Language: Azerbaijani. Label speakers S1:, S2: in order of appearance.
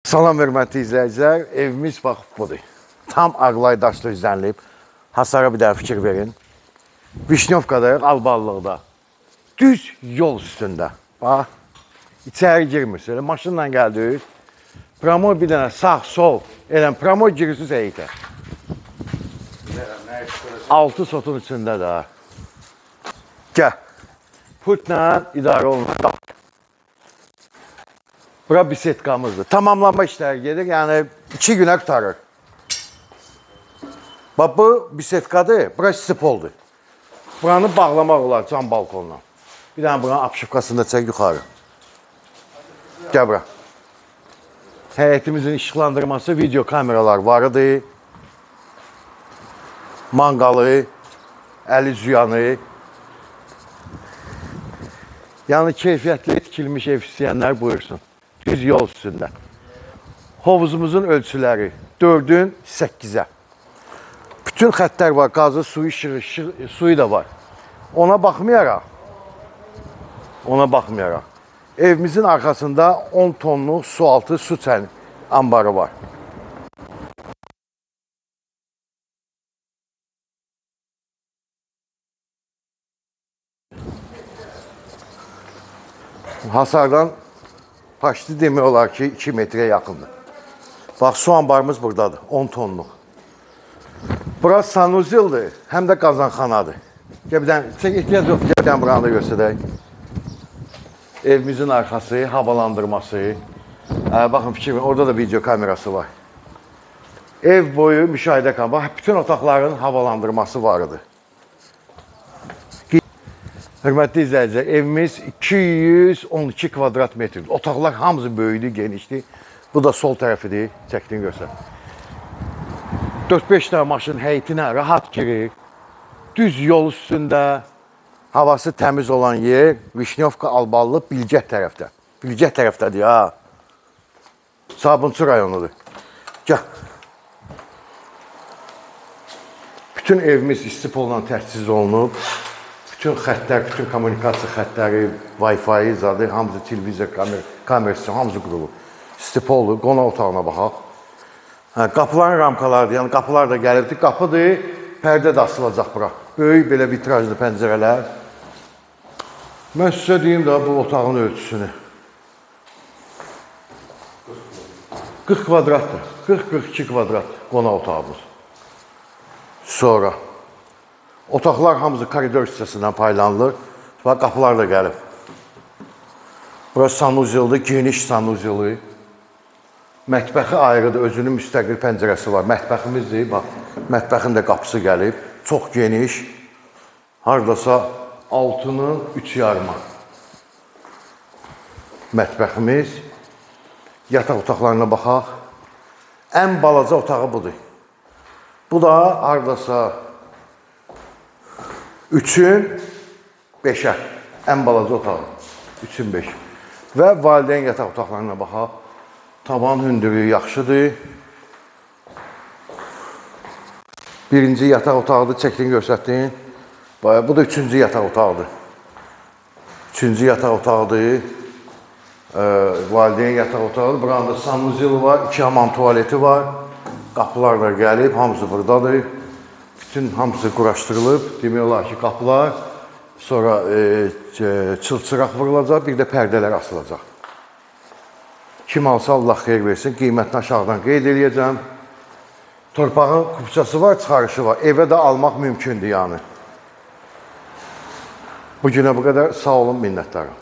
S1: Salam hörmətli izləyicilər, evimiz bax budur. Tam Ağlay daşlı düzənləyib. Hasara bir daha fikir verin. Vişnyovkadayıq, Alballıqda. Düz yol üstündə. Bax, içəri girmirsiniz. Elə maşınla gəldik. Promoy bir dənə sağ, sol. Elə promoy girirsiniz heyətə. 6 sotun içində də. Gəl. Pultla idarə olunur. Bura bisetkamızdır. Tamamlanma işləri gedir, yəni 2 günə qutarır. Bax, bu bisetkadır, bura stipoldur. Buranı bağlamaq olar cam balkonla. Bir dənə buranın apşıqasını da çək yuxarı. Gəl bura. Həyətimizin işıqlandırması, video kameralar varıdır. Manqalı, əli züyanı. Yəni keyfiyyətli tikilmiş ev istəyənlər buyursun. Düz yol üstündə. Hovuzumuzun ölçüləri 4-ün 8-ə. Bütün xəttlər var, qazı, suyu, suyu da var. Ona baxmayaraq, evimizin arxasında 10 tonluq sualtı su ambarı var. Hasardan paştı demək olar ki 2 metrə yaxındır. Bax, su ambarımız buradadır, 10 tonluq. Burası sanuzildir, həm də qazanxanadır. Gəl bir dənə, çək ehtiyac yox, gəl bir dənə buranı da göstərək. Evimizin arxası, havalandırması. Baxın fikir verin, orada da video kamerası var. Ev boyu müşahidə kan. Bax, bütün otaqların havalandırması varıdır. Hörmətli izləyicilər, evimiz 212 kvadrat metrdir. Otaqlar hamısı böyüdür, genişdir. Bu da sol tərəfidir, çəkdiyini görsək. 4-5 dənə maşın həyətinə rahat girir. Düz yol üstündə, havası təmiz olan yer, Vişnyovka, Alballı, Bilgət tərəfdə. Bilgət tərəfdədir, ha. Sabunçu rayonudur. Gəl. Bütün evimiz istipolla təchiz olunub. Bütün xəttlər, bütün kommunikasiya xəttləri, Wi-Fi zadı, hamısı televizor kamerası, hamısı qurulub. Stipoldur, qonaq otağına baxaq. Qapıların ramkalardır, yəni qapılar da gəlibdir. Qapıdır, pərdə də asılacaq bura. Böyük belə vitrajlı pəncərələr. Mən sizə deyim də bu otağın ölçüsünü. 40 kvadratdır, 40-42 kvadrat qonaq otağımız. Sonra otaqlar hamısı koridor hissəsindən paylanılır. Bax, qapılar da gəlib. Burası sanuzildir, geniş sanuzili. Mətbəxi ayrıdır, özünün müstəqil pəncərəsi var. Mətbəximizdir, bax, mətbəxin də qapısı gəlib. Çox geniş. Haradasa 6-nın 3 yarıma. Mətbəximiz. Yataq otaqlarına baxaq. Ən balaca otağı budur. Bu da haradasa 3-ün 5-ə, ən balaca otağı, 3-ün 5. Və valideyn yataq otaqlarına baxaq. Tavan hündürlüyü yaxşıdır. Birinci yataq otağıdır, çəkdin, göstərdin. Bu da 3-cü yataq otağıdır. 3-cü yataq otağıdır. Valideyn yataq otağıdır. Buranda sanuzil var, 2 hamam tualeti var. Qapılar da gəlib, hamısı buradadır. Bütün hamısı quraşdırılıb, demək olar ki, qapılar, sonra çılçıraq vurulacaq, bir də pərdələr asılacaq. Kim alsa Allah xeyir versin, qiymətini aşağıdan qeyd edəcəm. Torpağın kupçası var, çıxarışı var, evə də almaq mümkündür yəni. Bu günə bu qədər, sağ olun, minnətdarım.